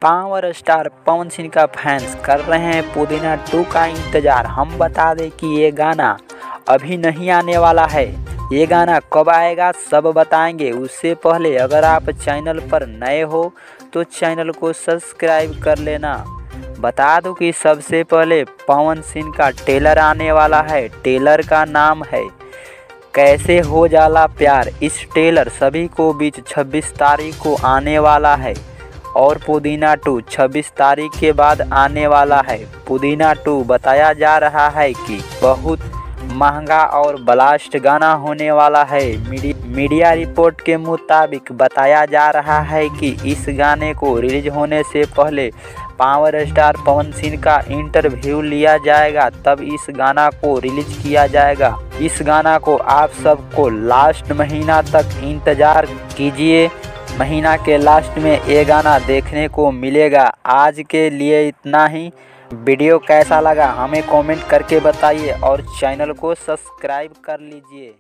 Power star Pawan Singh का fans कर रहे हैं पुदीना 2 का इंतजार। हम बता दें कि ये गाना अभी नहीं आने वाला है। ये गाना कब आएगा सब बताएंगे। उससे पहले अगर आप चैनल पर नए हो तो चैनल को सब्सक्राइब कर लेना। बता दूं कि सबसे पहले पवन सिंह का ट्रेलर आने वाला है। ट्रेलर का नाम है कैसे हो जाला प्यार। इस ट्रेलर सभी को बीच 26 तारीख को आने वाला है और पुदीना 2 26 तारीख के बाद आने वाला है। पुदीना 2 बताया जा रहा है कि बहुत महंगा और ब्लास्ट गाना होने वाला है। मीडिया रिपोर्ट के मुताबिक बताया जा रहा है कि इस गाने को रिलीज होने से पहले पावर स्टार पवन सिंह का इंटरव्यू लिया जाएगा, तब इस गाना को रिलीज किया जाएगा। इस गाना को आप सबको लास्ट महीना तक इंतजार कीजिए। महीना के लास्ट में ये गाना देखने को मिलेगा। आज के लिए इतना ही। वीडियो कैसा लगा हमें कमेंट करके बताइए और चैनल को सब्सक्राइब कर लीजिए।